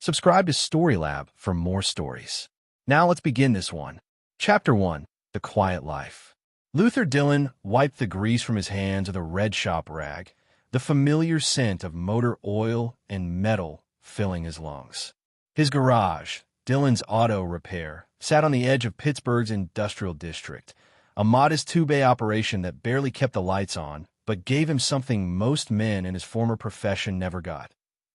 Subscribe to Storylab for more stories. Now let's begin this one. Chapter 1. The Quiet Life. Luther Dillon wiped the grease from his hands with a red shop rag, the familiar scent of motor oil and metal filling his lungs. His garage, Dillon's Auto Repair, sat on the edge of Pittsburgh's industrial district, a modest two-bay operation that barely kept the lights on, but gave him something most men in his former profession never got: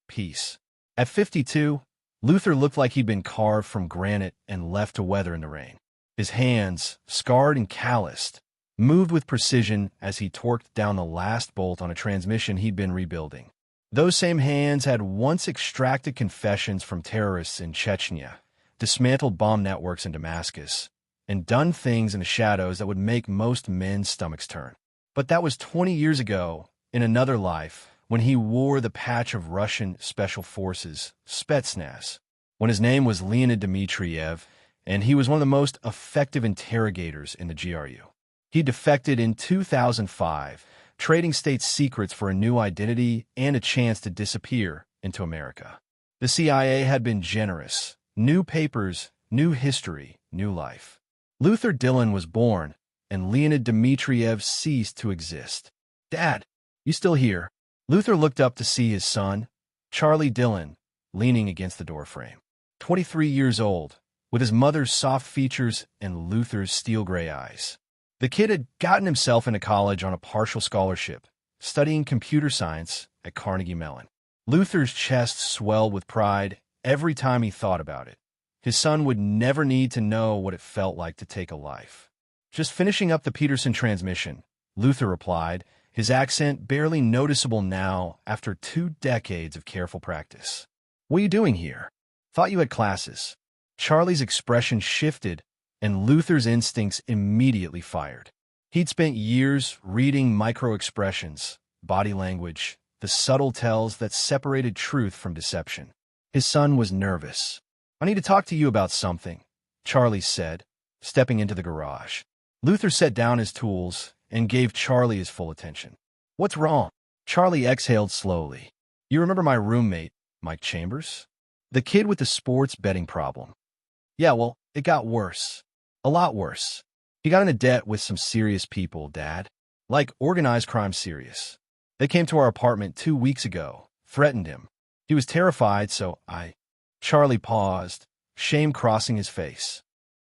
peace. At 52, Luther looked like he'd been carved from granite and left to weather in the rain. His hands, scarred and calloused, moved with precision as he torqued down the last bolt on a transmission he'd been rebuilding. Those same hands had once extracted confessions from terrorists in Chechnya, dismantled bomb networks in Damascus, and done things in the shadows that would make most men's stomachs turn. But that was 20 years ago, in another life, when he wore the patch of Russian Special Forces, Spetsnaz, when his name was Leonid Dmitriev, and he was one of the most effective interrogators in the GRU. He defected in 2005, trading state secrets for a new identity and a chance to disappear into America. The CIA had been generous. New papers, new history, new life. Luther Dillon was born, and Leonid Dmitriev ceased to exist. "Dad, you still here?" Luther looked up to see his son, Charlie Dillon, leaning against the doorframe. 23 years old, with his mother's soft features and Luther's steel-gray eyes. The kid had gotten himself into college on a partial scholarship, studying computer science at Carnegie Mellon. Luther's chest swelled with pride every time he thought about it. His son would never need to know what it felt like to take a life. "Just finishing up the Peterson transmission," Luther replied, his accent barely noticeable now after 2 decades of careful practice. "What are you doing here? Thought you had classes." Charlie's expression shifted, and Luther's instincts immediately fired. He'd spent years reading micro-expressions, body language, the subtle tells that separated truth from deception. His son was nervous. "I need to talk to you about something," Charlie said, stepping into the garage. Luther set down his tools and gave Charlie his full attention. "What's wrong?" Charlie exhaled slowly. "You remember my roommate, Mike Chambers? The kid with the sports betting problem." "Yeah, well, it got worse. A lot worse. He got into debt with some serious people, Dad. Like organized crime serious. They came to our apartment 2 weeks ago, threatened him. He was terrified, so Charlie paused, shame crossing his face.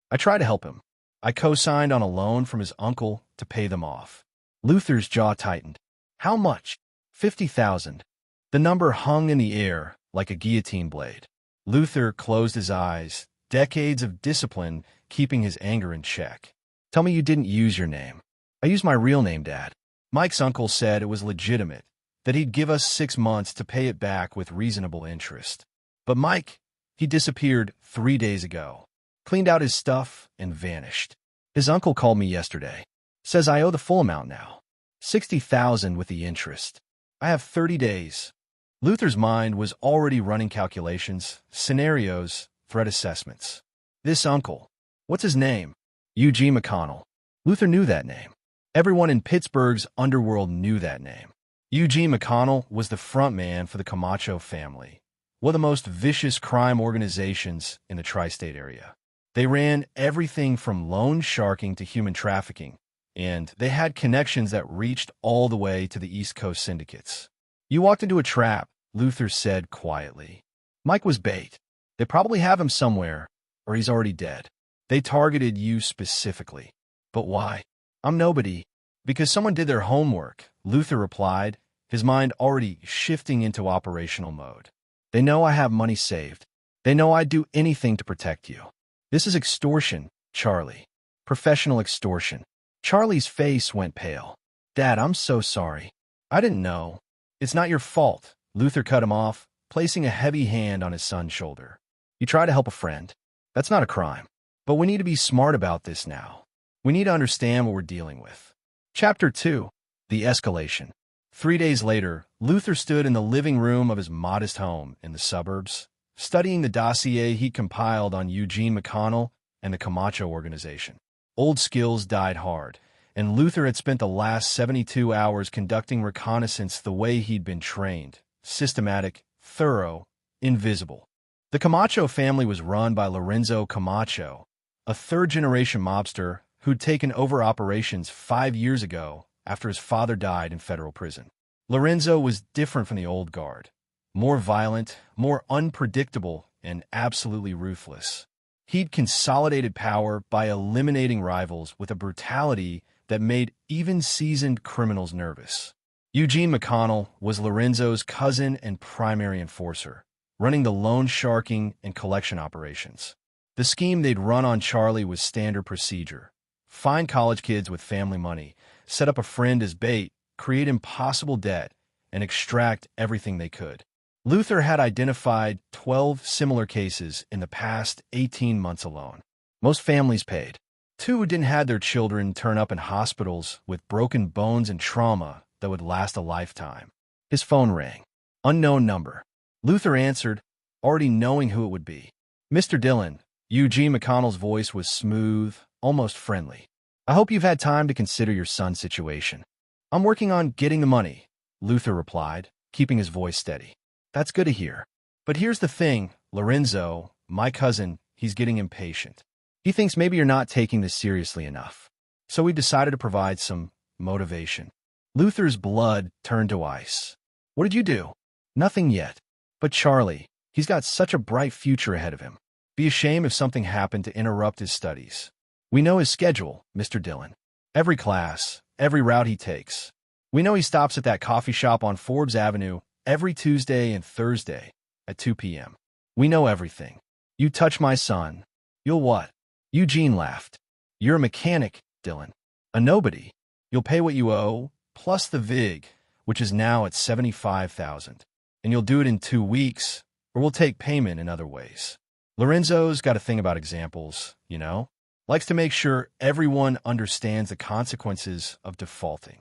"I tried to help him. I co-signed on a loan from his uncle to pay them off." Luther's jaw tightened. "How much?" $50,000. The number hung in the air like a guillotine blade. Luther closed his eyes, decades of discipline keeping his anger in check. "Tell me you didn't use your name." "I used my real name, Dad. Mike's uncle said it was legitimate, that he'd give us 6 months to pay it back with reasonable interest. But Mike, he disappeared 3 days ago. Cleaned out his stuff and vanished. His uncle called me yesterday. Says I owe the full amount now. 60,000 with the interest. I have 30 days. Luther's mind was already running calculations, scenarios, threat assessments. This uncle, what's his name? Eugene McConnell. Luther knew that name. Everyone in Pittsburgh's underworld knew that name. Eugene McConnell was the front man for the Camacho family, one of the most vicious crime organizations in the tri-state area. They ran everything from loan sharking to human trafficking, and they had connections that reached all the way to the East Coast syndicates. "You walked into a trap," Luther said quietly. "Mike was bait. They probably have him somewhere, or he's already dead. They targeted you specifically. But why?" "I'm nobody." "Because someone did their homework," Luther replied, his mind already shifting into operational mode. "They know I have money saved. They know I'd do anything to protect you. This is extortion, Charlie. Professional extortion." Charlie's face went pale. "Dad, I'm so sorry. I didn't know." "It's not your fault," Luther cut him off, placing a heavy hand on his son's shoulder. "You try to help a friend. That's not a crime. But we need to be smart about this now. We need to understand what we're dealing with." Chapter 2. The Escalation. 3 days later, Luther stood in the living room of his modest home in the suburbs, studying the dossier he compiled on Eugene McConnell and the Camacho organization. Old skills died hard, and Luther had spent the last 72 hours conducting reconnaissance the way he'd been trained: systematic, thorough, invisible. The Camacho family was run by Lorenzo Camacho, a third-generation mobster who'd taken over operations 5 years ago after his father died in federal prison. Lorenzo was different from the old guard, more violent, more unpredictable, and absolutely ruthless. He'd consolidated power by eliminating rivals with a brutality that made even seasoned criminals nervous. Eugene McConnell was Lorenzo's cousin and primary enforcer, running the loan sharking and collection operations. The scheme they'd run on Charlie was standard procedure. Find college kids with family money, set up a friend as bait, create impossible debt, and extract everything they could. Luther had identified 12 similar cases in the past 18 months alone. Most families paid. 2 who didn't have their children turn up in hospitals with broken bones and trauma that would last a lifetime. His phone rang. Unknown number. Luther answered, already knowing who it would be. Mr. Dillon. Eugene McConnell's voice was smooth, almost friendly. I hope you've had time to consider your son's situation. I'm working on getting the money, Luther replied, keeping his voice steady. That's good to hear. But here's the thing, Lorenzo, my cousin, he's getting impatient. He thinks maybe you're not taking this seriously enough. So we decided to provide some motivation. Luther's blood turned to ice. What did you do? Nothing yet. But Charlie, he's got such a bright future ahead of him. Be a shame if something happened to interrupt his studies. We know his schedule, Mr. Dillon. Every class, every route he takes. We know he stops at that coffee shop on Forbes Avenue every Tuesday and Thursday at 2 p.m. We know everything. You touch my son. You'll what? Eugene laughed. You're a mechanic, Dillon. A nobody. You'll pay what you owe, plus the VIG, which is now at $75,000. And you'll do it in 2 weeks, or we'll take payment in other ways. Lorenzo's got a thing about examples, you know? Likes to make sure everyone understands the consequences of defaulting.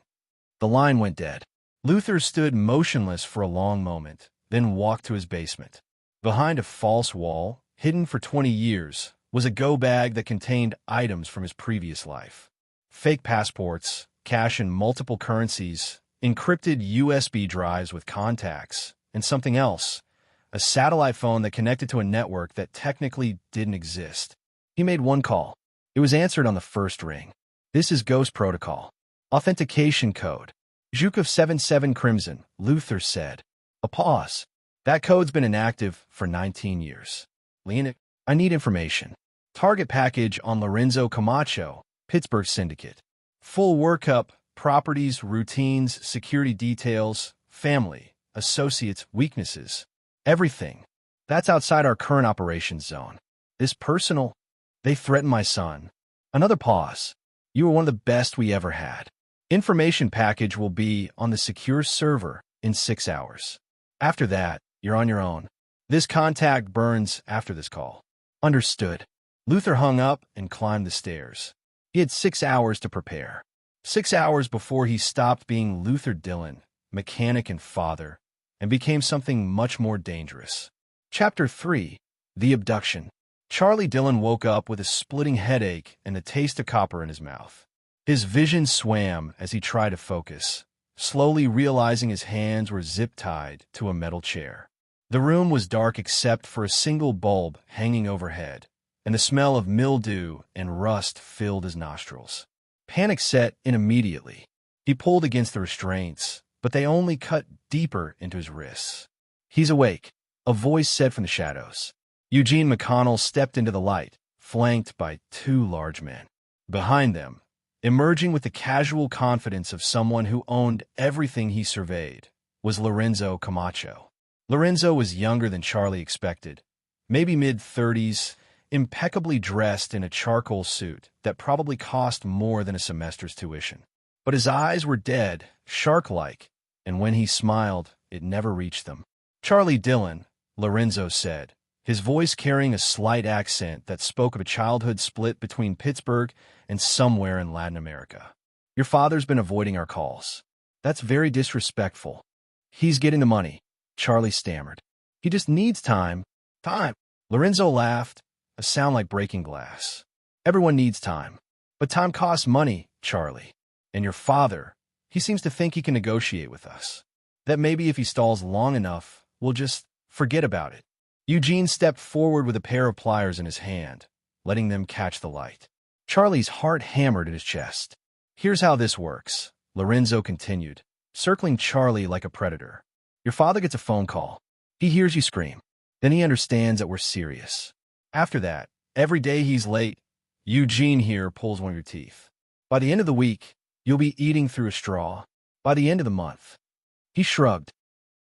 The line went dead. Luther stood motionless for a long moment, then walked to his basement. Behind a false wall, hidden for 20 years, was a go bag that contained items from his previous life. Fake passports, cash in multiple currencies, encrypted USB drives with contacts, and something else, a satellite phone that connected to a network that technically didn't exist. He made one call. It was answered on the first ring. This is Ghost Protocol. Authentication code. Zhukov 77 Crimson, Luther said. A pause. That code's been inactive for 19 years. Leonid, I need information. Target package on Lorenzo Camacho, Pittsburgh Syndicate. Full workup, properties, routines, security details, family, associates, weaknesses. Everything. That's outside our current operations zone. This personal, they threatened my son. Another pause. You were one of the best we ever had. Information package will be on the secure server in 6 hours. After that, you're on your own. This contact burns after this call. Understood. Luther hung up and climbed the stairs. He had 6 hours to prepare. 6 hours before he stopped being Luther Dillon, mechanic and father, and became something much more dangerous. Chapter 3. The Abduction. Charlie Dillon woke up with a splitting headache and the taste of copper in his mouth. His vision swam as he tried to focus, slowly realizing his hands were zip-tied to a metal chair. The room was dark except for a single bulb hanging overhead, and the smell of mildew and rust filled his nostrils. Panic set in immediately. He pulled against the restraints, but they only cut deeper into his wrists. He's awake, a voice said from the shadows. Eugene McConnell stepped into the light, flanked by 2 large men. Behind them, emerging with the casual confidence of someone who owned everything he surveyed, was Lorenzo Camacho. Lorenzo was younger than Charlie expected, maybe mid-30s, impeccably dressed in a charcoal suit that probably cost more than a semester's tuition. But his eyes were dead, shark-like, and when he smiled, it never reached them. Charlie Dillon, Lorenzo said, his voice carrying a slight accent that spoke of a childhood split between Pittsburgh and somewhere in Latin America. Your father's been avoiding our calls. That's very disrespectful. He's getting the money, Charlie stammered. He just needs time. Time. Lorenzo laughed, a sound like breaking glass. Everyone needs time. But time costs money, Charlie. And your father, he seems to think he can negotiate with us. That maybe if he stalls long enough, we'll just forget about it. Eugene stepped forward with a pair of pliers in his hand, letting them catch the light. Charlie's heart hammered in his chest. Here's how this works, Lorenzo continued, circling Charlie like a predator. Your father gets a phone call. He hears you scream. Then he understands that we're serious. After that, every day he's late, Eugene here pulls one of your teeth. By the end of the week, you'll be eating through a straw. By the end of the month. He shrugged.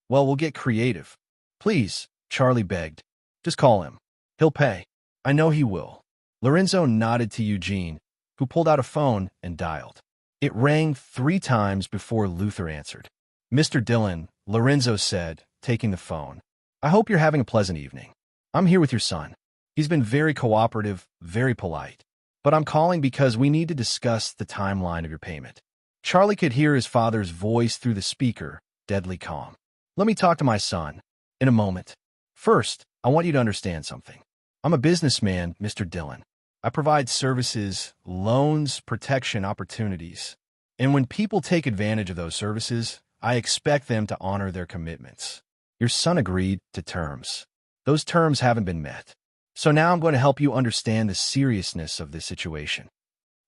Well, we'll get creative. Please, Charlie begged. Just call him. He'll pay. I know he will. Lorenzo nodded to Eugene, who pulled out a phone and dialed. It rang 3 times before Luther answered. Mr. Dillon, Lorenzo said, taking the phone. I hope you're having a pleasant evening. I'm here with your son. He's been very cooperative, very polite. But I'm calling because we need to discuss the timeline of your payment. Charlie could hear his father's voice through the speaker, deadly calm. Let me talk to my son. In a moment. First, I want you to understand something. I'm a businessman, Mr. Dillon. I provide services, loans, protection, opportunities. And when people take advantage of those services, I expect them to honor their commitments. Your son agreed to terms. Those terms haven't been met. So now I'm going to help you understand the seriousness of this situation.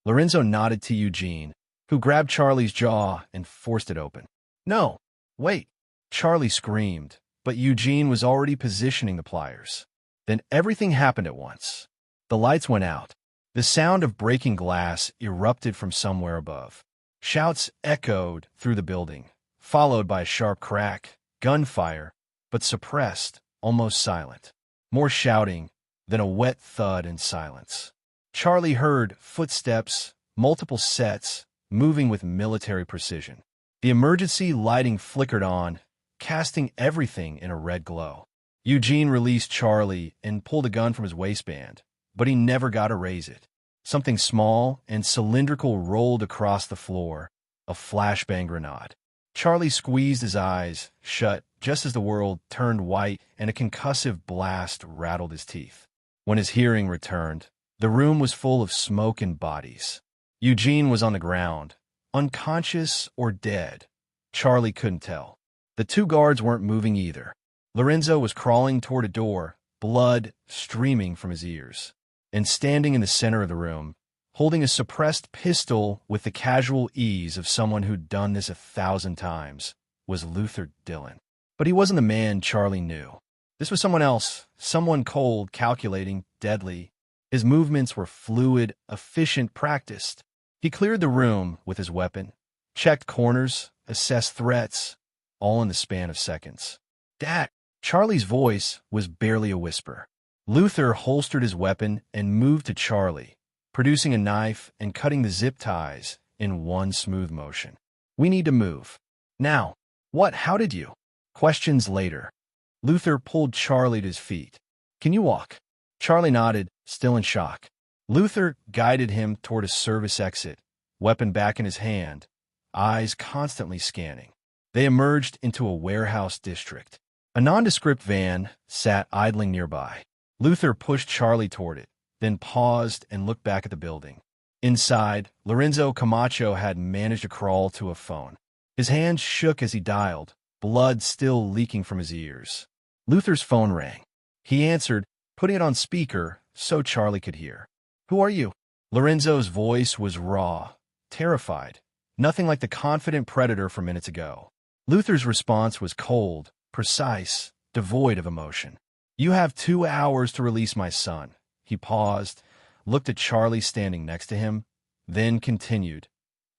Lorenzo nodded to Eugene, who grabbed Charlie's jaw and forced it open. No, wait. Charlie screamed, but Eugene was already positioning the pliers. Then everything happened at once. The lights went out. The sound of breaking glass erupted from somewhere above. Shouts echoed through the building, followed by a sharp crack, gunfire, but suppressed, almost silent. More shouting, then a wet thud and silence. Charlie heard footsteps, multiple sets, moving with military precision. The emergency lighting flickered on, casting everything in a red glow. Eugene released Charlie and pulled a gun from his waistband, but he never got to raise it. Something small and cylindrical rolled across the floor, a flashbang grenade. Charlie squeezed his eyes shut just as the world turned white and a concussive blast rattled his teeth. When his hearing returned, the room was full of smoke and bodies. Eugene was on the ground, unconscious or dead. Charlie couldn't tell. The 2 guards weren't moving either. Lorenzo was crawling toward a door, blood streaming from his ears. And standing in the center of the room, holding a suppressed pistol with the casual ease of someone who'd done this 1,000 times, was Luther Dillon. But he wasn't the man Charlie knew. This was someone else, someone cold, calculating, deadly. His movements were fluid, efficient, practiced. He cleared the room with his weapon, checked corners, assessed threats, all in the span of seconds. Dad! Charlie's voice was barely a whisper. Luther holstered his weapon and moved to Charlie, producing a knife and cutting the zip ties in one smooth motion. We need to move. Now. What? How did you? Questions later. Luther pulled Charlie to his feet. Can you walk? Charlie nodded, still in shock. Luther guided him toward a service exit, weapon back in his hand, eyes constantly scanning. They emerged into a warehouse district. A nondescript van sat idling nearby. Luther pushed Charlie toward it, then paused and looked back at the building. Inside, Lorenzo Camacho had managed to crawl to a phone. His hands shook as he dialed, blood still leaking from his ears. Luther's phone rang. He answered, putting it on speaker so Charlie could hear. Who are you? Lorenzo's voice was raw, terrified, nothing like the confident predator from minutes ago. Luther's response was cold, precise, devoid of emotion. You have 2 hours to release my son. He paused, looked at Charlie standing next to him, then continued,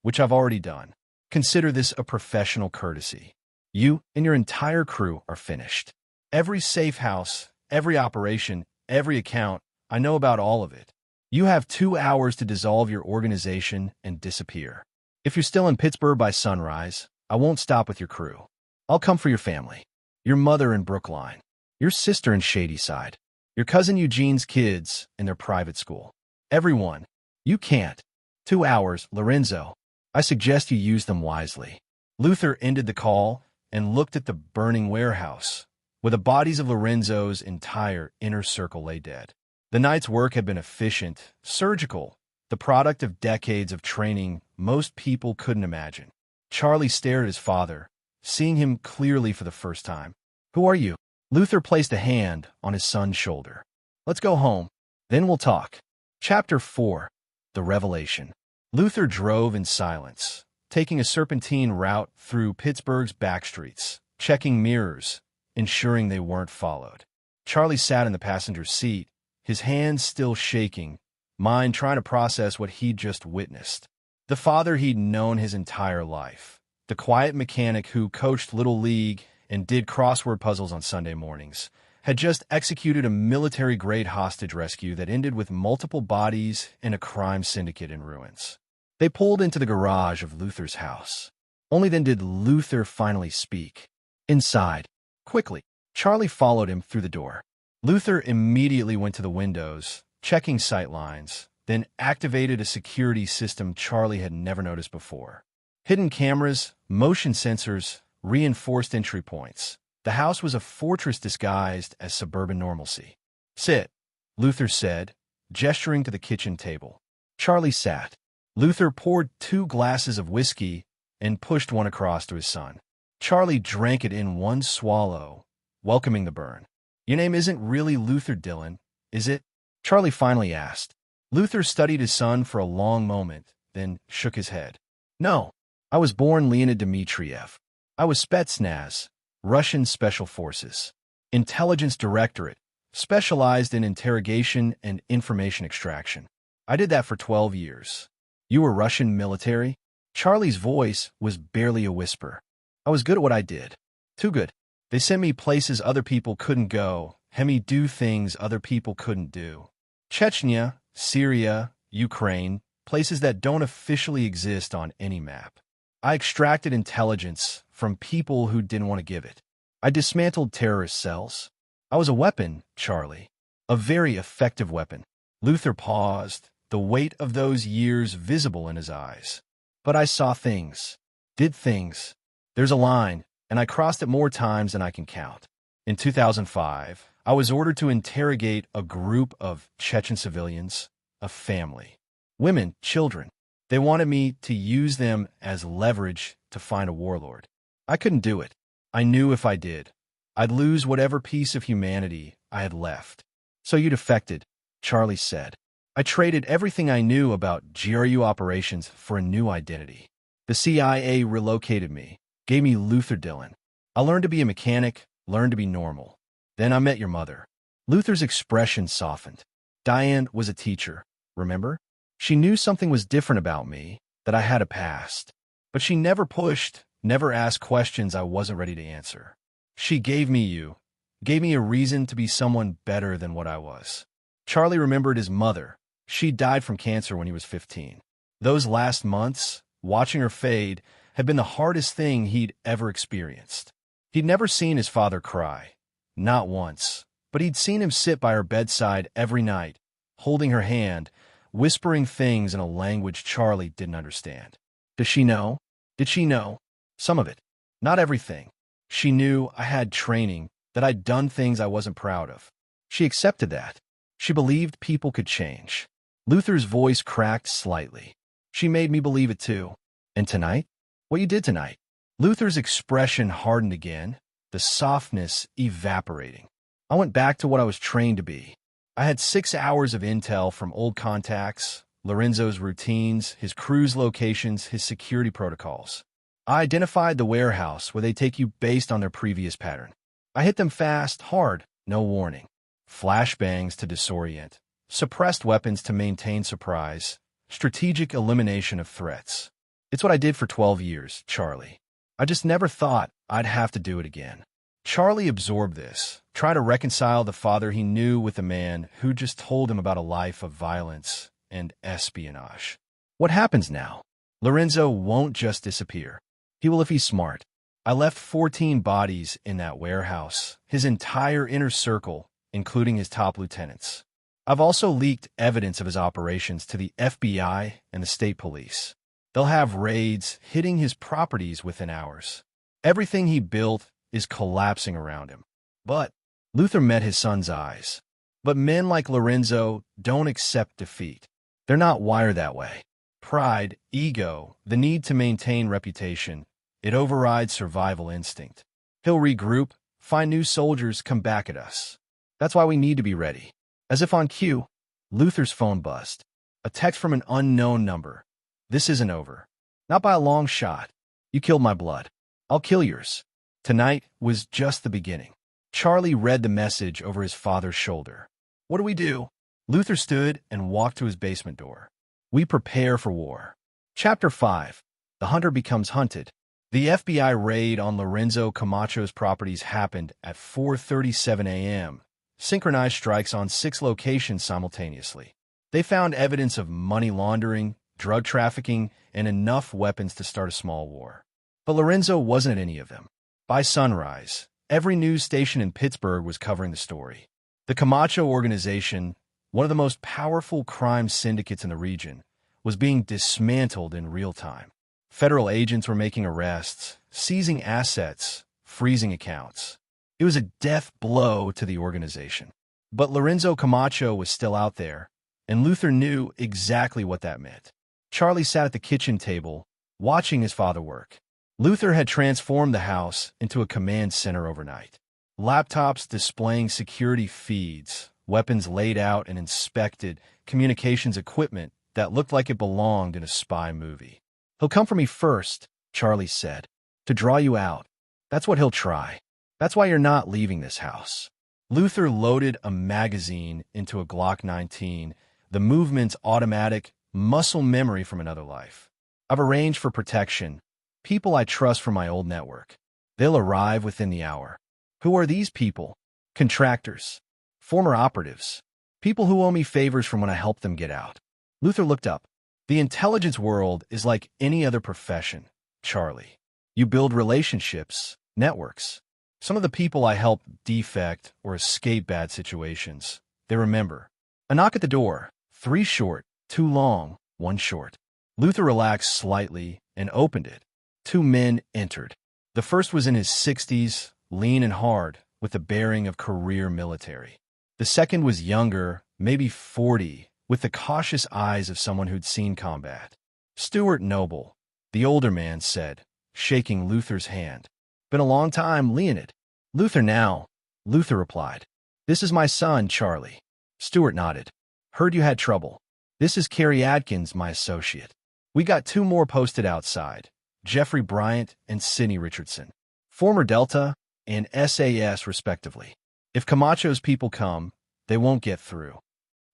which I've already done. Consider this a professional courtesy. You and your entire crew are finished. Every safe house, every operation, every account, I know about all of it. You have 2 hours to dissolve your organization and disappear. If you're still in Pittsburgh by sunrise, I won't stop with your crew. I'll come for your family, your mother in Brookline, your sister in Shadyside, your cousin Eugene's kids in their private school. Everyone. You can't. 2 hours, Lorenzo. I suggest you use them wisely. Luther ended the call and looked at the burning warehouse, where the bodies of Lorenzo's entire inner circle lay dead. The night's work had been efficient, surgical, the product of decades of training most people couldn't imagine. Charlie stared at his father, seeing him clearly for the first time. Who are you? Luther placed a hand on his son's shoulder. Let's go home. Then we'll talk. Chapter 4. The Revelation. Luther drove in silence, taking a serpentine route through Pittsburgh's back streets, checking mirrors, ensuring they weren't followed. Charlie sat in the passenger seat, his hands still shaking, mind trying to process what he'd just witnessed. The father he'd known his entire life, the quiet mechanic who coached Little League and did crossword puzzles on Sunday mornings, had just executed a military-grade hostage rescue that ended with multiple bodies and a crime syndicate in ruins. They pulled into the garage of Luther's house. Only then did Luther finally speak. Inside, quickly, Charlie followed him through the door. Luther immediately went to the windows, checking sight lines, then activated a security system Charlie had never noticed before. Hidden cameras, motion sensors, reinforced entry points. The house was a fortress disguised as suburban normalcy. Sit, Luther said, gesturing to the kitchen table. Charlie sat. Luther poured 2 glasses of whiskey and pushed one across to his son. Charlie drank it in one swallow, welcoming the burn. Your name isn't really Luther Dillon, is it? Charlie finally asked. Luther studied his son for a long moment, then shook his head. No, I was born Leonid Dmitriev. I was Spetsnaz, Russian Special Forces, Intelligence Directorate, specialized in interrogation and information extraction. I did that for 12 years. You were Russian military? Charlie's voice was barely a whisper. I was good at what I did. Too good. They sent me places other people couldn't go, had me do things other people couldn't do. Chechnya, Syria, Ukraine, places that don't officially exist on any map. I extracted intelligence from people who didn't want to give it. I dismantled terrorist cells. I was a weapon, Charlie. A very effective weapon. Luther paused, the weight of those years visible in his eyes. But I saw things, did things. There's a line, and I crossed it more times than I can count. In 2005, I was ordered to interrogate a group of Chechen civilians, a family. Women, children. They wanted me to use them as leverage to find a warlord. I couldn't do it. I knew if I did, I'd lose whatever piece of humanity I had left. So you defected, Charlie said. I traded everything I knew about GRU operations for a new identity. The CIA relocated me, gave me Luther Dillon. I learned to be a mechanic, learned to be normal. Then I met your mother. Luther's expression softened. Diane was a teacher, remember? She knew something was different about me, that I had a past. But she never pushed, never asked questions I wasn't ready to answer. She gave me you, gave me a reason to be someone better than what I was. Charlie remembered his mother. She died from cancer when he was 15. Those last months, watching her fade, had been the hardest thing he'd ever experienced. He'd never seen his father cry, not once, but he'd seen him sit by her bedside every night, holding her hand, whispering things in a language Charlie didn't understand. Does she know? Did she know? Some of it. Not everything. She knew I had training, that I'd done things I wasn't proud of. She accepted that. She believed people could change. Luther's voice cracked slightly. She made me believe it too. And tonight? What you did tonight? Luther's expression hardened again, the softness evaporating. I went back to what I was trained to be. I had 6 hours of intel from old contacts, Lorenzo's routines, his crew's locations, his security protocols. I identified the warehouse where they take you based on their previous pattern. I hit them fast, hard, no warning. Flashbangs to disorient, suppressed weapons to maintain surprise, strategic elimination of threats. It's what I did for 12 years, Charlie. I just never thought I'd have to do it again. Charlie absorbed this, tried to reconcile the father he knew with the man who just told him about a life of violence and espionage. What happens now? Lorenzo won't just disappear. He will if he's smart. I left 14 bodies in that warehouse, his entire inner circle, including his top lieutenants. I've also leaked evidence of his operations to the FBI and the state police. They'll have raids hitting his properties within hours. Everything he built is collapsing around him. But Luther met his son's eyes. But men like Lorenzo don't accept defeat. They're not wired that way. Pride, ego, the need to maintain reputation, it overrides survival instinct. He'll regroup, find new soldiers come back at us. That's why we need to be ready. As if on cue, Luther's phone buzzed. A text from an unknown number. This isn't over. Not by a long shot. You killed my blood. I'll kill yours. Tonight was just the beginning. Charlie read the message over his father's shoulder. What do we do? Luther stood and walked to his basement door. We prepare for war. Chapter 5. The hunter becomes hunted. The FBI raid on Lorenzo Camacho's properties happened at 4:37 a.m., synchronized strikes on 6 locations simultaneously. They found evidence of money laundering, drug trafficking, and enough weapons to start a small war. But Lorenzo wasn't at any of them. By sunrise, every news station in Pittsburgh was covering the story. The Camacho organization, one of the most powerful crime syndicates in the region, was being dismantled in real time. Federal agents were making arrests, seizing assets, freezing accounts. It was a death blow to the organization. But Lorenzo Camacho was still out there, and Luther knew exactly what that meant. Charlie sat at the kitchen table, watching his father work. Luther had transformed the house into a command center overnight. Laptops displaying security feeds, weapons laid out and inspected, communications equipment that looked like it belonged in a spy movie. He'll come for me first, Charlie said, to draw you out. That's what he'll try. That's why you're not leaving this house. Luther loaded a magazine into a Glock 19, the movement's automatic muscle memory from another life. I've arranged for protection. People I trust from my old network. They'll arrive within the hour. Who are these people? Contractors. Former operatives. People who owe me favors from when I helped them get out. Luther looked up. The intelligence world is like any other profession, Charlie. You build relationships, networks. Some of the people I help defect or escape bad situations, they remember. A knock at the door. 3 short, 2 long, 1 short. Luther relaxed slightly and opened it. 2 men entered. The first was in his 60s, lean and hard, with the bearing of career military. The second was younger, maybe 40, with the cautious eyes of someone who'd seen combat. Stuart Noble, the older man said, shaking Luther's hand. Been a long time, Leonid. Luther now, Luther replied. This is my son, Charlie. Stuart nodded. Heard you had trouble. This is Carrie Adkins, my associate. We got 2 more posted outside, Jeffrey Bryant and Sidney Richardson, former Delta and SAS respectively. If Camacho's people come, they won't get through.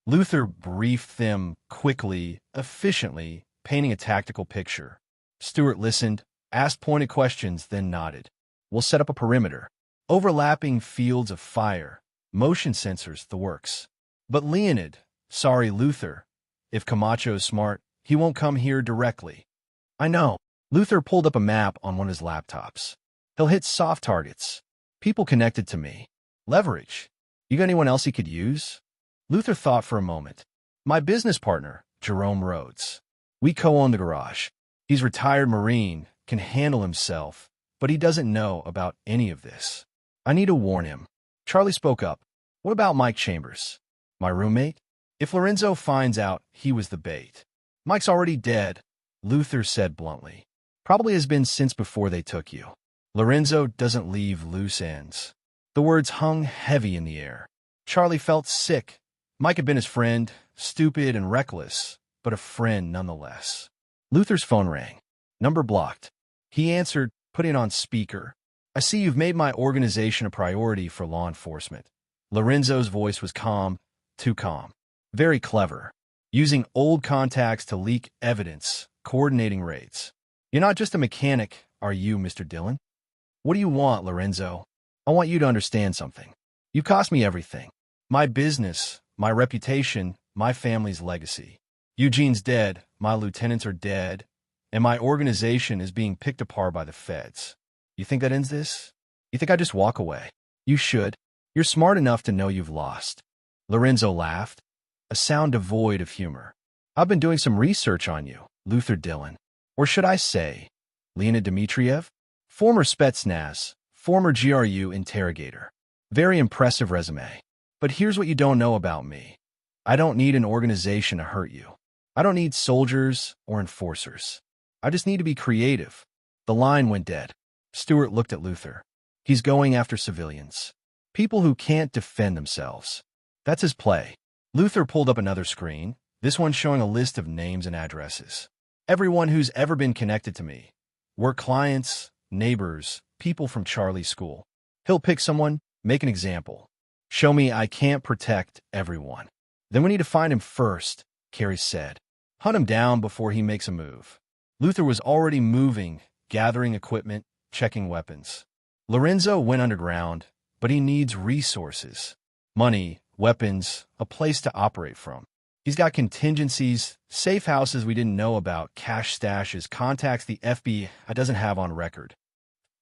Luther briefed them quickly, efficiently, painting a tactical picture. Stuart listened, asked pointed questions, then nodded. We'll set up a perimeter. Overlapping fields of fire, motion sensors, the works. But Leonid, sorry, Luther, if Camacho's smart, he won't come here directly. I know. Luther pulled up a map on one of his laptops. He'll hit soft targets. People connected to me. Leverage. You got anyone else he could use? Luther thought for a moment. My business partner, Jerome Rhodes. We co-own the garage. He's retired Marine, can handle himself, but he doesn't know about any of this. I need to warn him. Charlie spoke up. What about Mike Chambers? My roommate? If Lorenzo finds out he was the bait. Mike's already dead, Luther said bluntly. Probably has been since before they took you. Lorenzo doesn't leave loose ends. The words hung heavy in the air. Charlie felt sick. Mike had been his friend, stupid and reckless, but a friend nonetheless. Luther's phone rang. Number blocked. He answered, putting it on speaker. I see you've made my organization a priority for law enforcement. Lorenzo's voice was calm, too calm. Very clever. Using old contacts to leak evidence, coordinating raids. You're not just a mechanic, are you, Mr. Dillon? What do you want, Lorenzo? I want you to understand something. You've cost me everything. My business, my reputation, my family's legacy. Eugene's dead, my lieutenants are dead, and my organization is being picked apart by the feds. You think that ends this? You think I just walk away? You should. You're smart enough to know you've lost. Lorenzo laughed, a sound devoid of humor. I've been doing some research on you, Luther Dillon. Or should I say, Leonid Dmitriev? Former Spetsnaz, former GRU interrogator. Very impressive resume. But here's what you don't know about me. I don't need an organization to hurt you. I don't need soldiers or enforcers. I just need to be creative. The line went dead. Stuart looked at Luther. He's going after civilians. People who can't defend themselves. That's his play. Luther pulled up another screen, this one showing a list of names and addresses. Everyone who's ever been connected to me. Work clients, neighbors, people from Charlie's school. He'll pick someone, make an example. Show me I can't protect everyone. Then we need to find him first, Carrie said. Hunt him down before he makes a move. Luther was already moving, gathering equipment, checking weapons. Lorenzo went underground, but he needs resources. Money, weapons, a place to operate from. He's got contingencies, safe houses we didn't know about, cash stashes, contacts the FBI doesn't have on record.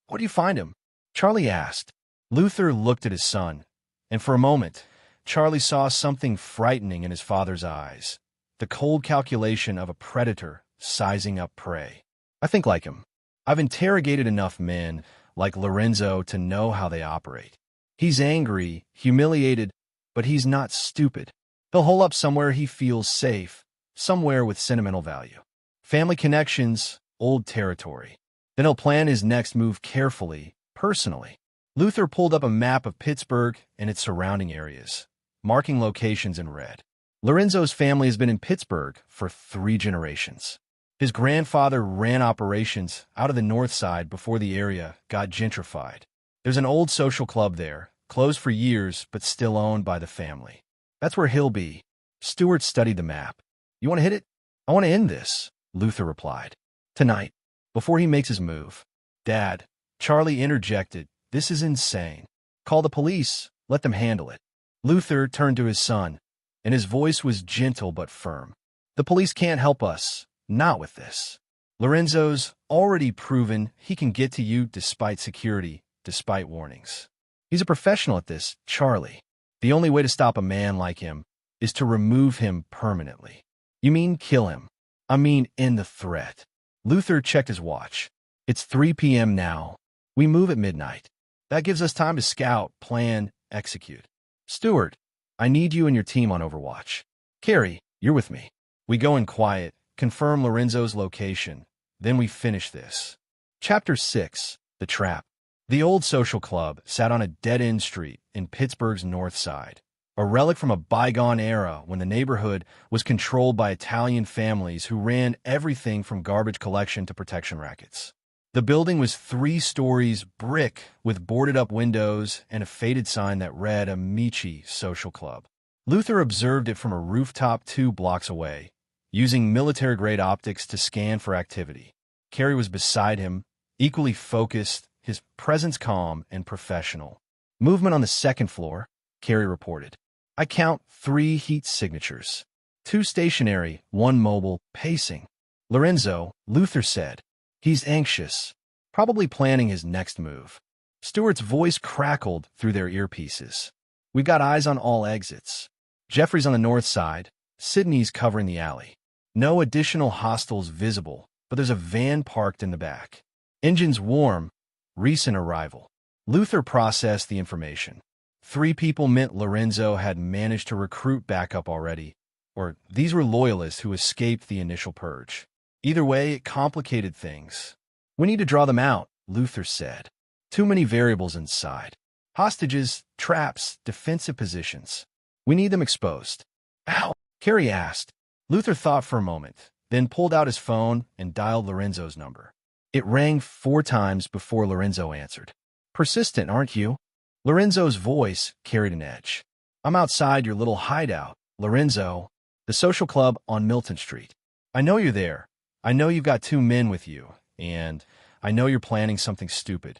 Where do you find him? Charlie asked. Luther looked at his son, and for a moment, Charlie saw something frightening in his father's eyes. The cold calculation of a predator sizing up prey. I think like him. I've interrogated enough men like Lorenzo to know how they operate. He's angry, humiliated, but he's not stupid. He'll hole up somewhere he feels safe, somewhere with sentimental value. Family connections, old territory. Then he'll plan his next move carefully, personally. Luther pulled up a map of Pittsburgh and its surrounding areas, marking locations in red. Lorenzo's family has been in Pittsburgh for 3 generations. His grandfather ran operations out of the north side before the area got gentrified. There's an old social club there, closed for years but still owned by the family. That's where he'll be. Stewart studied the map. You want to hit it? I want to end this, Luther replied. Tonight, before he makes his move. Dad, Charlie interjected, this is insane. Call the police, let them handle it. Luther turned to his son, and his voice was gentle but firm. The police can't help us, not with this. Lorenzo's already proven he can get to you despite security, despite warnings. He's a professional at this, Charlie. The only way to stop a man like him is to remove him permanently. You mean kill him? I mean end the threat. Luther checked his watch. It's 3 p.m. now. We move at midnight. That gives us time to scout, plan, execute. Stewart, I need you and your team on Overwatch. Carrie, you're with me. We go in quiet, confirm Lorenzo's location, then we finish this. Chapter 6, The Trap. The old social club sat on a dead-end street in Pittsburgh's north side, a relic from a bygone era when the neighborhood was controlled by Italian families who ran everything from garbage collection to protection rackets. The building was 3 stories brick with boarded-up windows and a faded sign that read Amici Social Club. Luther observed it from a rooftop 2 blocks away, using military-grade optics to scan for activity. Carrie was beside him, equally focused, his presence calm and professional. Movement on the 2nd floor, Carrie reported. I count 3 heat signatures. 2 stationary, 1 mobile, pacing. Lorenzo, Luther said. He's anxious, probably planning his next move. Stewart's voice crackled through their earpieces. We've got eyes on all exits. Jeffrey's on the north side, Sydney's covering the alley. No additional hostiles visible, but there's a van parked in the back. Engine's warm, recent arrival. Luther processed the information. 3 people meant Lorenzo had managed to recruit backup already, or these were loyalists who escaped the initial purge. Either way, it complicated things. We need to draw them out, Luther said. Too many variables inside. Hostages, traps, defensive positions. We need them exposed. Ow, Carrie asked. Luther thought for a moment, then pulled out his phone and dialed Lorenzo's number. It rang 4 times before Lorenzo answered. Persistent, aren't you? Lorenzo's voice carried an edge. I'm outside your little hideout, Lorenzo, the social club on Milton Street. I know you're there. I know you've got 2 men with you, and I know you're planning something stupid.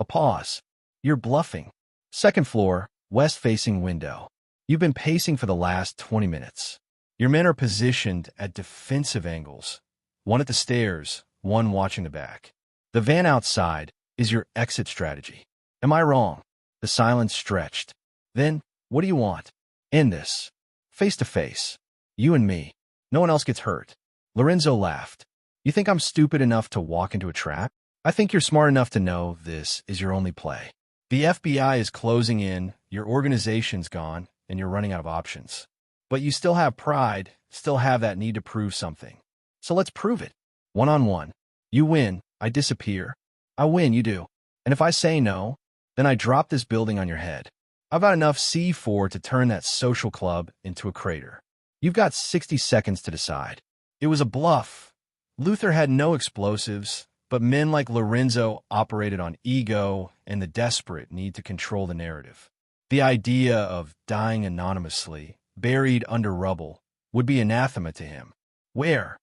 A pause. You're bluffing. 2nd floor, west-facing window. You've been pacing for the last 20 minutes. Your men are positioned at defensive angles. 1 at the stairs, 1 watching the back. The van outside is your exit strategy. Am I wrong? The silence stretched. Then, what do you want? End this. Face to face. You and me. No one else gets hurt. Lorenzo laughed. You think I'm stupid enough to walk into a trap? I think you're smart enough to know this is your only play. The FBI is closing in, your organization's gone, and you're running out of options. But you still have pride, still have that need to prove something. So let's prove it. 1-on-1. You win, I disappear. I win, you do. And if I say no, Then I drop this building on your head. I've got enough C4 to turn that social club into a crater. You've got 60 seconds to decide. It was a bluff. Luther had no explosives, but men like Lorenzo operated on ego and the desperate need to control the narrative. The idea of dying anonymously, buried under rubble, would be anathema to him. Where?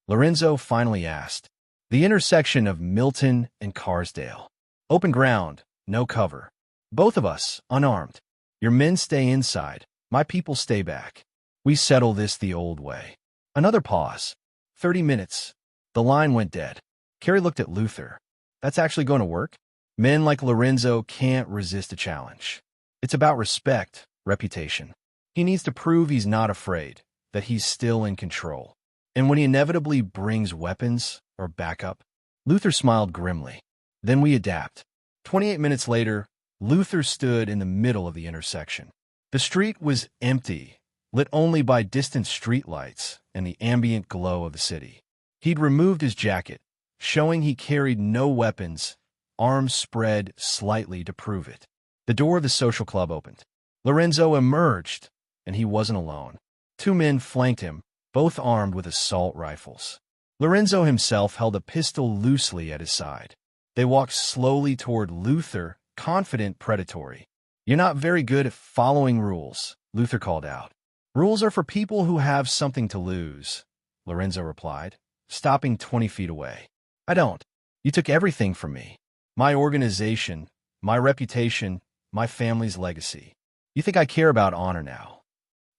Lorenzo finally asked. The intersection of Milton and Carsdale. Open ground, no cover. Both of us, unarmed. Your men stay inside, my people stay back. We settle this the old way. Another pause. 30 minutes. The line went dead. Carrie looked at Luther. That's actually going to work? Men like Lorenzo can't resist a challenge. It's about respect, reputation. He needs to prove he's not afraid, that he's still in control. And when he inevitably brings weapons or backup, Luther smiled grimly. Then we adapt. 28 minutes later, Luther stood in the middle of the intersection. The street was empty, lit only by distant streetlights and the ambient glow of the city. He'd removed his jacket, showing he carried no weapons, arms spread slightly to prove it. The door of the social club opened. Lorenzo emerged, and he wasn't alone. Two men flanked him, both armed with assault rifles. Lorenzo himself held a pistol loosely at his side. They walked slowly toward Luther, confident, predatory. You're not very good at following rules, Luther called out. Rules are for people who have something to lose, Lorenzo replied, stopping 20 feet away. I don't. You took everything from me. My organization, my reputation, my family's legacy. You think I care about honor now?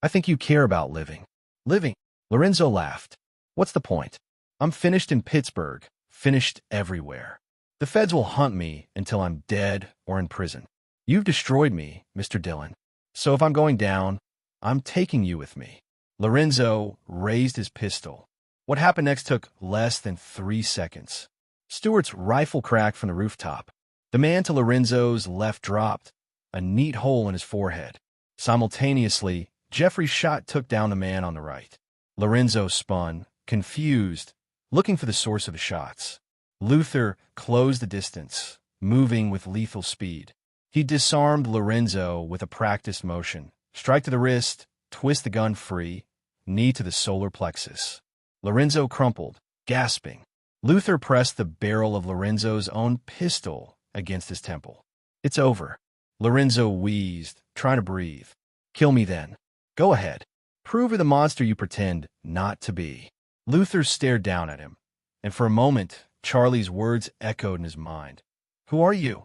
I think you care about living. Living? Lorenzo laughed. What's the point? I'm finished in Pittsburgh, finished everywhere. The feds will hunt me until I'm dead or in prison. You've destroyed me, Mr. Dillon. So if I'm going down, I'm taking you with me. Lorenzo raised his pistol. What happened next took less than 3 seconds. Stewart's rifle cracked from the rooftop. The man to Lorenzo's left dropped, a neat hole in his forehead. Simultaneously, Jeffrey's shot took down the man on the right. Lorenzo spun, confused, looking for the source of the shots. Luther closed the distance, moving with lethal speed. He disarmed Lorenzo with a practiced motion. Strike to the wrist, twist the gun free, knee to the solar plexus. Lorenzo crumpled, gasping. Luther pressed the barrel of Lorenzo's own pistol against his temple. It's over. Lorenzo wheezed, trying to breathe. Kill me then. Go ahead. Prove you're the monster you pretend not to be. Luther stared down at him, and for a moment, Charlie's words echoed in his mind. Who are you?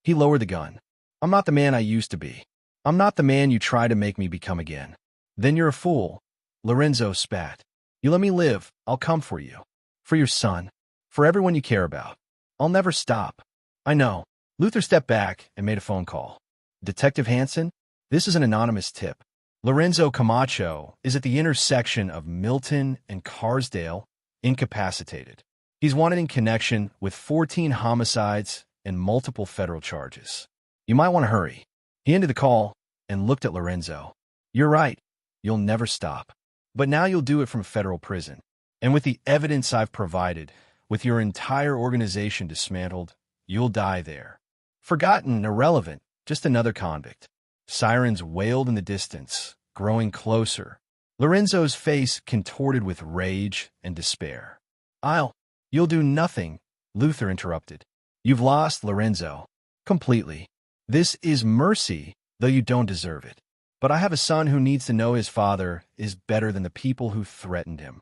He lowered the gun. I'm not the man I used to be. I'm not the man you try to make me become again. Then you're a fool. Lorenzo spat. You let me live, I'll come for you. For your son. For everyone you care about. I'll never stop. I know. Luther stepped back and made a phone call. Detective Hansen, this is an anonymous tip. Lorenzo Camacho is at the intersection of Milton and Carsdale, incapacitated. He's wanted in connection with 14 homicides and multiple federal charges. You might want to hurry. He ended the call and looked at Lorenzo. You're right. You'll never stop. But now you'll do it from federal prison. And with the evidence I've provided, with your entire organization dismantled, you'll die there. Forgotten, irrelevant, just another convict. Sirens wailed in the distance, growing closer. Lorenzo's face contorted with rage and despair. You'll do nothing, Luther interrupted. You've lost, Lorenzo. Completely. This is mercy, though you don't deserve it. But I have a son who needs to know his father is better than the people who threatened him.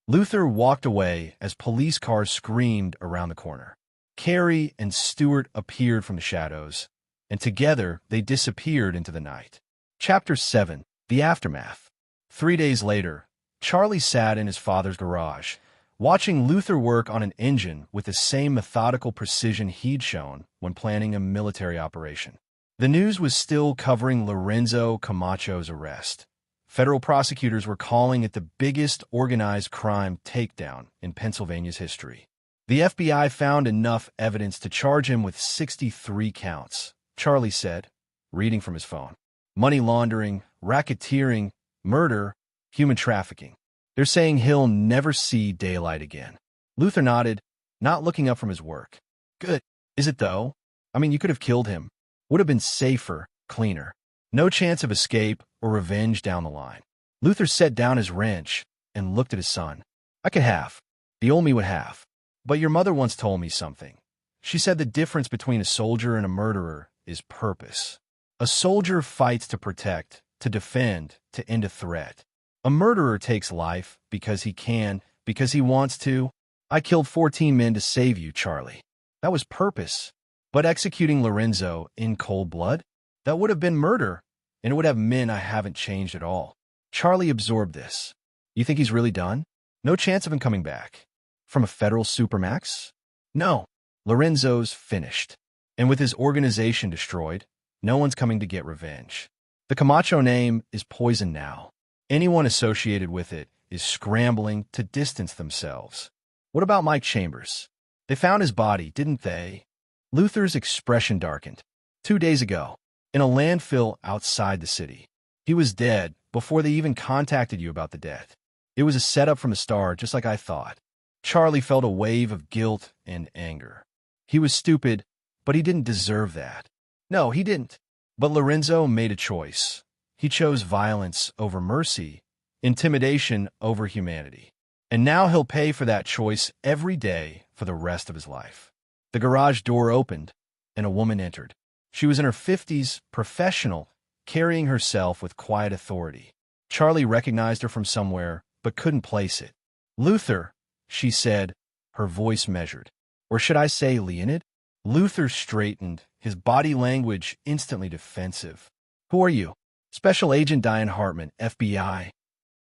Luther walked away as police cars screamed around the corner. Carrie and Stewart appeared from the shadows, and together they disappeared into the night. Chapter 7. The Aftermath. 3 days later, Charlie sat in his father's garage, watching Luther work on an engine with the same methodical precision he'd shown when planning a military operation. The news was still covering Lorenzo Camacho's arrest. Federal prosecutors were calling it the biggest organized crime takedown in Pennsylvania's history. The FBI found enough evidence to charge him with 63 counts, Charlie said, reading from his phone. Money laundering, racketeering, murder, human trafficking. They're saying he'll never see daylight again. Luther nodded, not looking up from his work. Good. Is it though? I mean, you could have killed him. Would have been safer, cleaner. No chance of escape or revenge down the line. Luther set down his wrench and looked at his son. I could have. The old me would have. But your mother once told me something. She said the difference between a soldier and a murderer is purpose. A soldier fights to protect, to defend, to end a threat. A murderer takes life because he can, because he wants to. I killed 14 men to save you, Charlie. That was purpose. But executing Lorenzo in cold blood? That would have been murder, and it would have meant I haven't changed at all. Charlie absorbed this. You think he's really done? No chance of him coming back. From a federal supermax? No. Lorenzo's finished. And with his organization destroyed, no one's coming to get revenge. The Camacho name is poison now. Anyone associated with it is scrambling to distance themselves. What about Mike Chambers? They found his body, didn't they? Luther's expression darkened. 2 days ago, in a landfill outside the city. He was dead before they even contacted you about the death. It was a setup from the start, just like I thought. Charlie felt a wave of guilt and anger. He was stupid, but he didn't deserve that. No, he didn't. But Lorenzo made a choice. He chose violence over mercy, intimidation over humanity. And now he'll pay for that choice every day for the rest of his life. The garage door opened, and a woman entered. She was in her 50s, professional, carrying herself with quiet authority. Charlie recognized her from somewhere, but couldn't place it. Luther, she said, her voice measured. Or should I say Leonid? Luther straightened, his body language instantly defensive. Who are you? Special Agent Diane Hartman, FBI.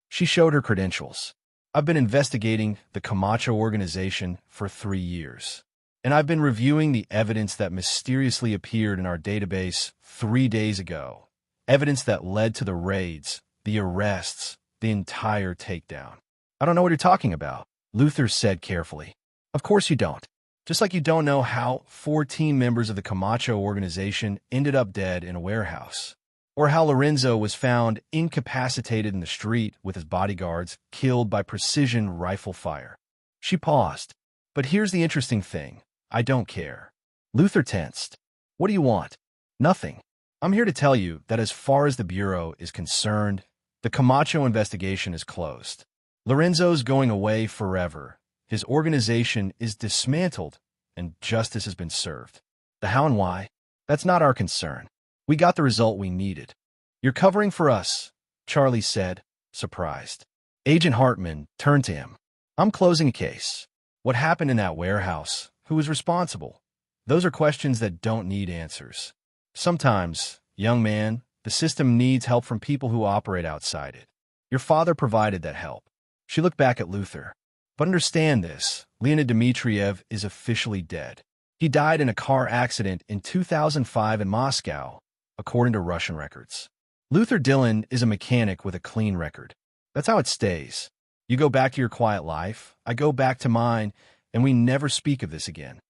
She showed her credentials. I've been investigating the Camacho organization for 3 years. And I've been reviewing the evidence that mysteriously appeared in our database 3 days ago. Evidence that led to the raids, the arrests, the entire takedown. I don't know what you're talking about, Luther said carefully. Of course you don't. Just like you don't know how 14 members of the Camacho organization ended up dead in a warehouse. Or how Lorenzo was found incapacitated in the street with his bodyguards killed by precision rifle fire. She paused. But here's the interesting thing. I don't care. Luther tensed. What do you want? Nothing. I'm here to tell you that as far as the Bureau is concerned, the Camacho investigation is closed. Lorenzo's going away forever. His organization is dismantled, and justice has been served. The how and why? That's not our concern. We got the result we needed. You're covering for us, Charlie said, surprised. Agent Hartman turned to him. I'm closing a case. What happened in that warehouse? Who was responsible? Those are questions that don't need answers. Sometimes, young man, the system needs help from people who operate outside it. Your father provided that help. She looked back at Luther. But understand this, Leonid Dmitriev is officially dead. He died in a car accident in 2005 in Moscow, according to Russian records. Luther Dillon is a mechanic with a clean record. That's how it stays. You go back to your quiet life, I go back to mine, and we never speak of this again.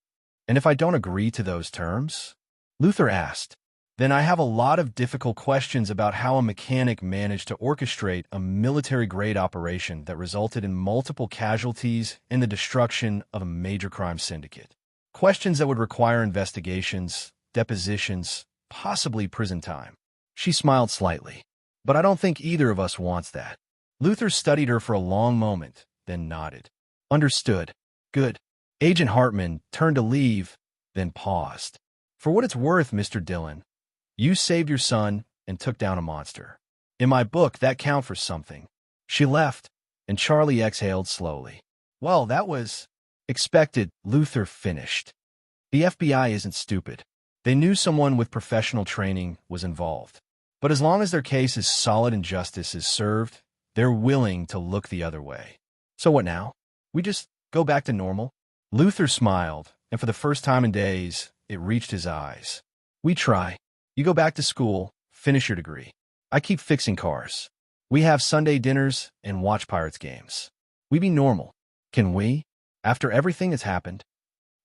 And if I don't agree to those terms? Luther asked. Then I have a lot of difficult questions about how a mechanic managed to orchestrate a military-grade operation that resulted in multiple casualties and the destruction of a major crime syndicate. Questions that would require investigations, depositions, possibly prison time. She smiled slightly. But I don't think either of us wants that. Luther studied her for a long moment, then nodded. Understood. Good. Agent Hartman turned to leave, then paused. For what it's worth, Mr. Dillon, you saved your son and took down a monster. In my book, that counts for something. She left, and Charlie exhaled slowly. Well, that was expected, Luther finished. The FBI isn't stupid. They knew someone with professional training was involved. But as long as their case is solid and justice is served, they're willing to look the other way. So what now? We just go back to normal? Luther smiled, and for the first time in days, it reached his eyes. We try. You go back to school, finish your degree. I keep fixing cars. We have Sunday dinners and watch Pirates games. We be normal. Can we? After everything has happened?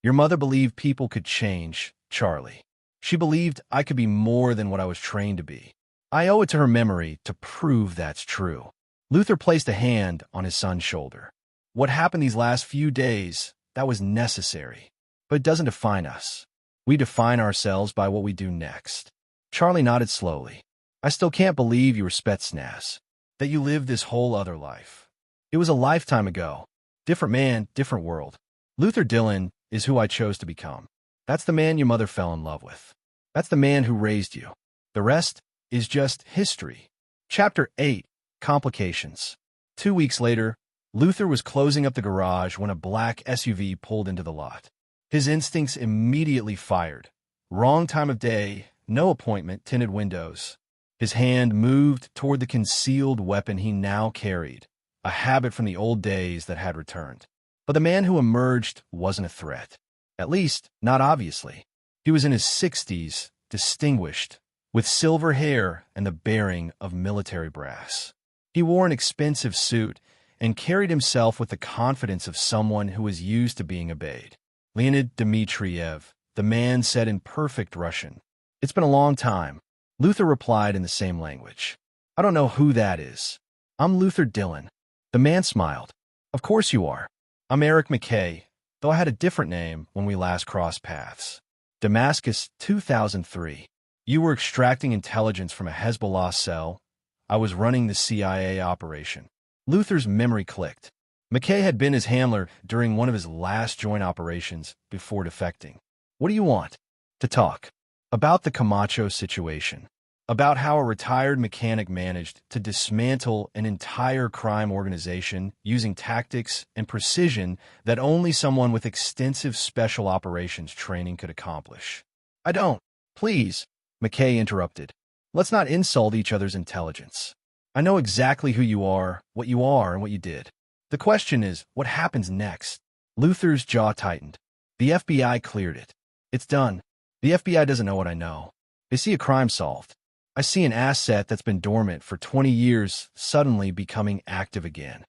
Your mother believed people could change, Charlie. She believed I could be more than what I was trained to be. I owe it to her memory to prove that's true. Luther placed a hand on his son's shoulder. What happened these last few days, that was necessary. But it doesn't define us. We define ourselves by what we do next. Charlie nodded slowly. I still can't believe you were Spetsnaz. That you lived this whole other life. It was a lifetime ago. Different man, different world. Luther Dillon is who I chose to become. That's the man your mother fell in love with. That's the man who raised you. The rest is just history. Chapter 8. Complications. 2 weeks later, Luther was closing up the garage when a black SUV pulled into the lot. His instincts immediately fired. Wrong time of day, no appointment, tinted windows. His hand moved toward the concealed weapon he now carried, a habit from the old days that had returned. But the man who emerged wasn't a threat. At least, not obviously. He was in his 60s, distinguished, with silver hair and the bearing of military brass. He wore an expensive suit and carried himself with the confidence of someone who was used to being obeyed. Leonid Dmitriev, the man said in perfect Russian. It's been a long time. Luther replied in the same language. I don't know who that is. I'm Luther Dillon. The man smiled. Of course you are. I'm Eric McKay, though I had a different name when we last crossed paths. Damascus, 2003. You were extracting intelligence from a Hezbollah cell. I was running the CIA operation. Luther's memory clicked. McKay had been his handler during one of his last joint operations before defecting. What do you want? To talk. About the Camacho situation. About how a retired mechanic managed to dismantle an entire crime organization using tactics and precision that only someone with extensive special operations training could accomplish. I don't. Please, McKay interrupted. Let's not insult each other's intelligence. I know exactly who you are, and what you did. The question is, what happens next? Luther's jaw tightened. The FBI cleared it. It's done. The FBI doesn't know what I know. They see a crime solved. I see an asset that's been dormant for 20 years suddenly becoming active again.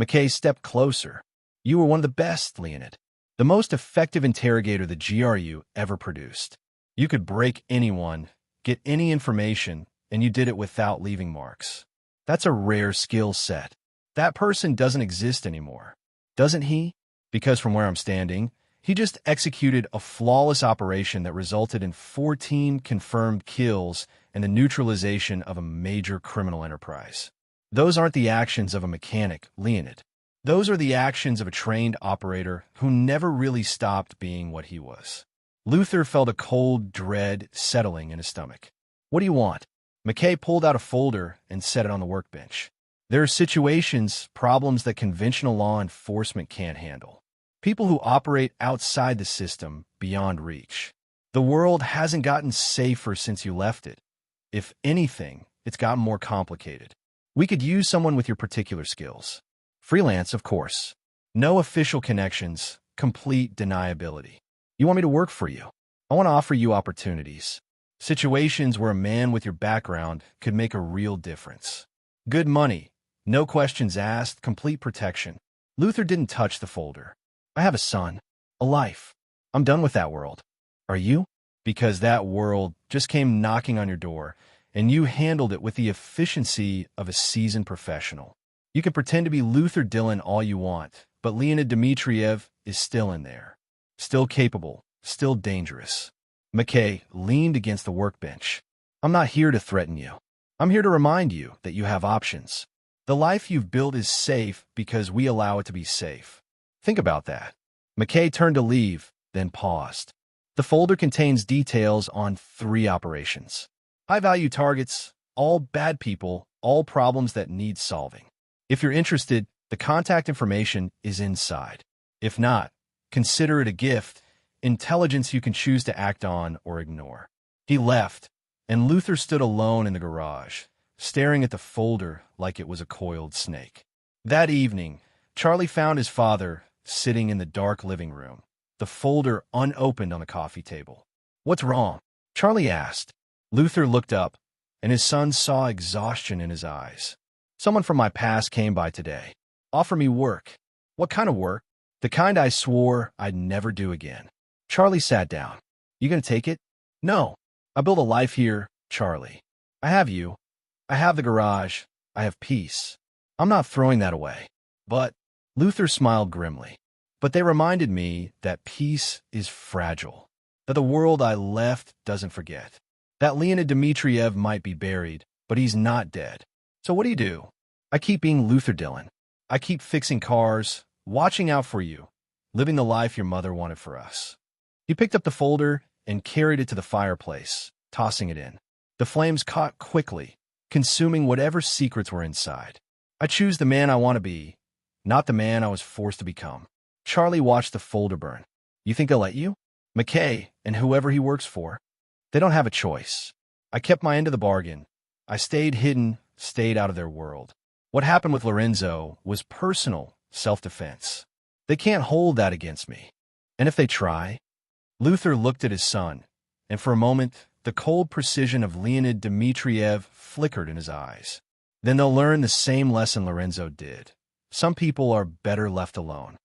McKay stepped closer. You were one of the best, Leonid. The most effective interrogator the GRU ever produced. You could break anyone, get any information, and you did it without leaving marks. That's a rare skill set. That person doesn't exist anymore. Doesn't he? Because from where I'm standing, he just executed a flawless operation that resulted in 14 confirmed kills and the neutralization of a major criminal enterprise. Those aren't the actions of a mechanic, Leonid. Those are the actions of a trained operator who never really stopped being what he was. Luther felt a cold dread settling in his stomach. What do you want? McKay pulled out a folder and set it on the workbench. There are situations, problems that conventional law enforcement can't handle. People who operate outside the system, beyond reach. The world hasn't gotten safer since you left it. If anything, it's gotten more complicated. We could use someone with your particular skills. Freelance, of course. No official connections, complete deniability. You want me to work for you? I want to offer you opportunities. Situations where a man with your background could make a real difference. Good money, no questions asked, complete protection. Luther didn't touch the folder. I have a son, a life. I'm done with that world. Are you? Because that world just came knocking on your door, and you handled it with the efficiency of a seasoned professional. You can pretend to be Luther Dillon all you want, but Leonid Dmitriev is still in there. Still capable, still dangerous. McKay leaned against the workbench. I'm not here to threaten you. I'm here to remind you that you have options. The life you've built is safe because we allow it to be safe. Think about that. McKay turned to leave, then paused. The folder contains details on 3 operations. High-value targets, all bad people, all problems that need solving. If you're interested, the contact information is inside. If not, consider it a gift, intelligence you can choose to act on or ignore. He left, and Luther stood alone in the garage, staring at the folder like it was a coiled snake. That evening, Charlie found his father sitting in the dark living room, the folder unopened on the coffee table. What's wrong? Charlie asked. Luther looked up, and his son saw exhaustion in his eyes. Someone from my past came by today. Offer me work. What kind of work? The kind I swore I'd never do again. Charlie sat down. You gonna take it? No. I built a life here, Charlie. I have you. I have the garage. I have peace. I'm not throwing that away. But, Luther smiled grimly. But they reminded me that peace is fragile. that the world I left doesn't forget. That Leonid Dmitriev might be buried, but he's not dead. So what do? I keep being Luther Dillon. I keep fixing cars, watching out for you, living the life your mother wanted for us. He picked up the folder and carried it to the fireplace, tossing it in. The flames caught quickly, consuming whatever secrets were inside. I choose the man I want to be, not the man I was forced to become. Charlie watched the folder burn. You think they'll let you? McKay and whoever he works for. They don't have a choice. I kept my end of the bargain. I stayed hidden, stayed out of their world. What happened with Lorenzo was personal self-defense. They can't hold that against me. And if they try? Luther looked at his son, and for a moment, the cold precision of Leonid Dmitriev flickered in his eyes. Then they'll learn the same lesson Lorenzo did. Some people are better left alone.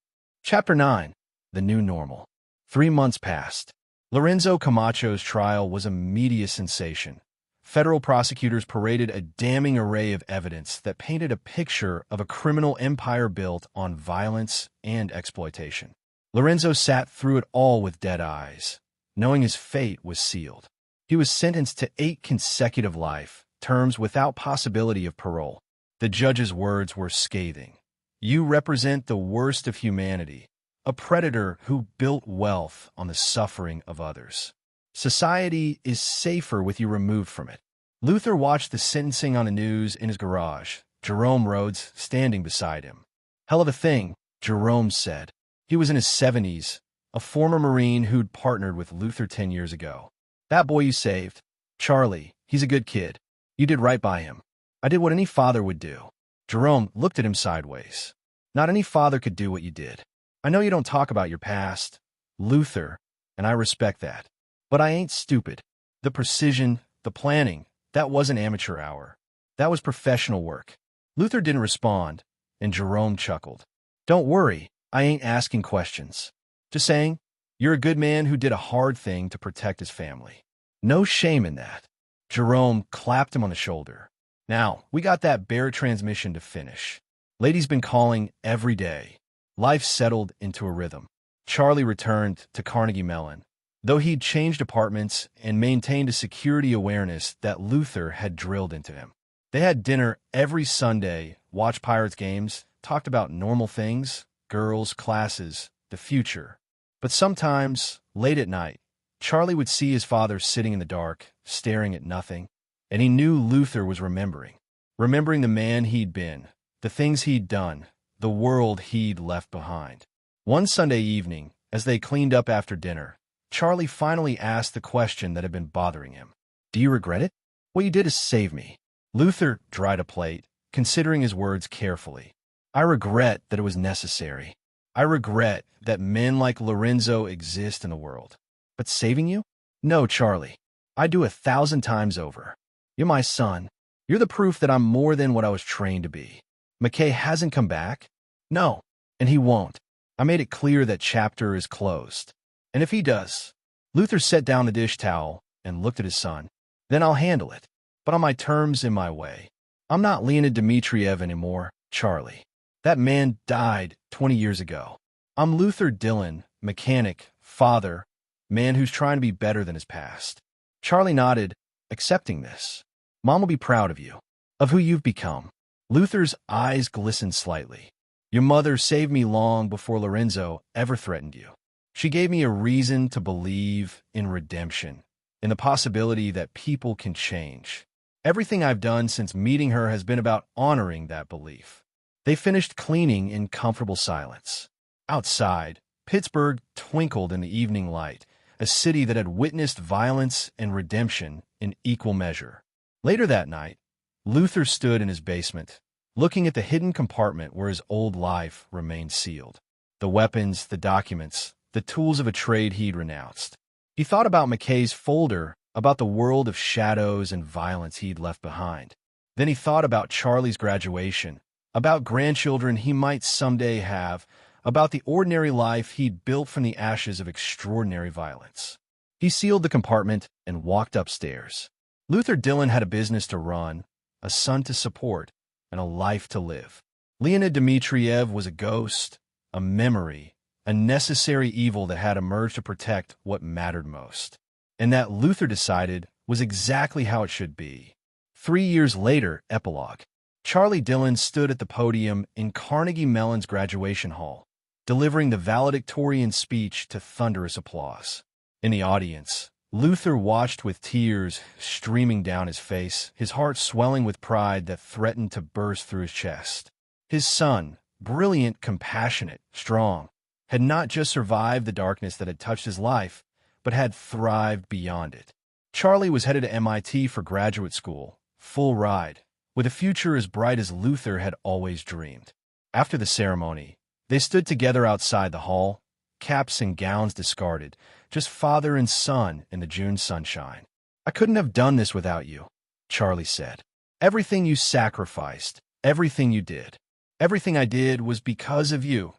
Chapter 9. The New Normal. 3 months passed. Lorenzo Camacho's trial was a media sensation. Federal prosecutors paraded a damning array of evidence that painted a picture of a criminal empire built on violence and exploitation. Lorenzo sat through it all with dead eyes, knowing his fate was sealed. He was sentenced to 8 consecutive life terms without possibility of parole. The judge's words were scathing. You represent the worst of humanity, a predator who built wealth on the suffering of others. Society is safer with you removed from it. Luther watched the sentencing on the news in his garage, Jerome Rhodes standing beside him. Hell of a thing, Jerome said. He was in his 70s, a former Marine who'd partnered with Luther 10 years ago. That boy you saved, Charlie, he's a good kid. You did right by him. I did what any father would do. Jerome looked at him sideways. Not any father could do what you did. I know you don't talk about your past, Luther, and I respect that. But I ain't stupid. The precision, the planning, that wasn't amateur hour. That was professional work. Luther didn't respond, and Jerome chuckled. Don't worry, I ain't asking questions. Just saying, you're a good man who did a hard thing to protect his family. No shame in that. Jerome clapped him on the shoulder. Now, we got that Bear transmission to finish. Lady's been calling every day. Life settled into a rhythm. Charlie returned to Carnegie Mellon, though he'd changed apartments and maintained a security awareness that Luther had drilled into him. They had dinner every Sunday, watched Pirates games, talked about normal things, girls, classes, the future. But sometimes, late at night, Charlie would see his father sitting in the dark, staring at nothing, and he knew Luther was remembering the man he'd been, the things he'd done, the world he'd left behind. One Sunday evening, as they cleaned up after dinner, Charlie finally asked the question that had been bothering him. Do you regret it? What you did is save me. Luther dried a plate, considering his words carefully. I regret that it was necessary. I regret that men like Lorenzo exist in the world. But saving you? No, Charlie. I'd do 1,000 times over. You're my son. You're the proof that I'm more than what I was trained to be. McKay hasn't come back? No, and he won't. I made it clear that chapter is closed. And if he does, Luther set down the dish towel and looked at his son. Then I'll handle it, but on my terms in my way. I'm not Leonid Dmitriev anymore, Charlie. That man died 20 years ago. I'm Luther Dillon, mechanic, father, man who's trying to be better than his past. Charlie nodded, accepting this. Mom will be proud of you, of who you've become. Luther's eyes glistened slightly. Your mother saved me long before Lorenzo ever threatened you. She gave me a reason to believe in redemption, in the possibility that people can change. Everything I've done since meeting her has been about honoring that belief. They finished cleaning in comfortable silence. Outside, Pittsburgh twinkled in the evening light, a city that had witnessed violence and redemption in equal measure. Later that night, Luther stood in his basement, looking at the hidden compartment where his old life remained sealed. The weapons, the documents, the tools of a trade he'd renounced. He thought about McKay's folder, about the world of shadows and violence he'd left behind. Then he thought about Charlie's graduation, about grandchildren he might someday have, about the ordinary life he'd built from the ashes of extraordinary violence. He sealed the compartment and walked upstairs. Luther Dillon had a business to run, a son to support, and a life to live. Leonid Dmitriev was a ghost, a memory, a necessary evil that had emerged to protect what mattered most. And that, Luther decided, was exactly how it should be. 3 years later, epilogue. Charlie Dillon stood at the podium in Carnegie Mellon's graduation hall, delivering the valedictorian speech to thunderous applause. In the audience, Luther watched with tears streaming down his face, his heart swelling with pride that threatened to burst through his chest. His son, brilliant, compassionate, strong, had not just survived the darkness that had touched his life, but had thrived beyond it. Charlie was headed to MIT for graduate school, full ride, with a future as bright as Luther had always dreamed. After the ceremony, they stood together outside the hall, caps and gowns discarded, just father and son in the June sunshine. "I couldn't have done this without you," Charlie said. "Everything you sacrificed, everything you did, everything I did was because of you,"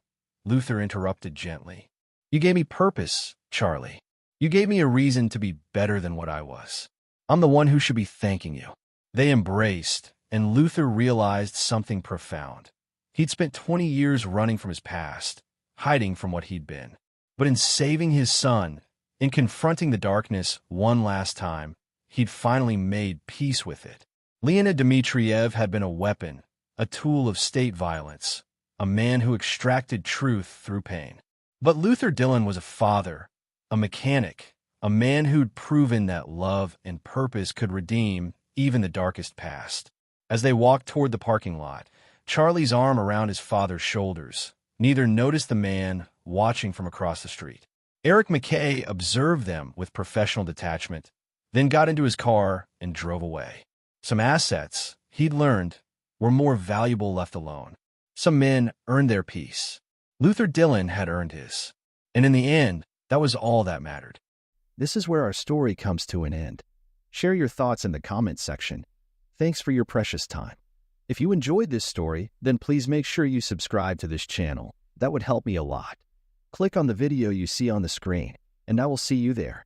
Luther interrupted gently. "You gave me purpose, Charlie. You gave me a reason to be better than what I was. I'm the one who should be thanking you." They embraced, and Luther realized something profound. He'd spent 20 years running from his past, hiding from what he'd been. But in saving his son, in confronting the darkness one last time, he'd finally made peace with it. Leonid Dmitriev had been a weapon, a tool of state violence, a man who extracted truth through pain. But Luther Dillon was a father, a mechanic, a man who'd proven that love and purpose could redeem even the darkest past. As they walked toward the parking lot, Charlie's arm around his father's shoulders, neither noticed the man watching from across the street. Eric McKay observed them with professional detachment, then got into his car and drove away. Some assets, he'd learned, were more valuable left alone. Some men earned their peace. Luther Dillon had earned his. And in the end, that was all that mattered. This is where our story comes to an end. Share your thoughts in the comments section. Thanks for your precious time. If you enjoyed this story, then please make sure you subscribe to this channel. That would help me a lot. Click on the video you see on the screen, and I will see you there.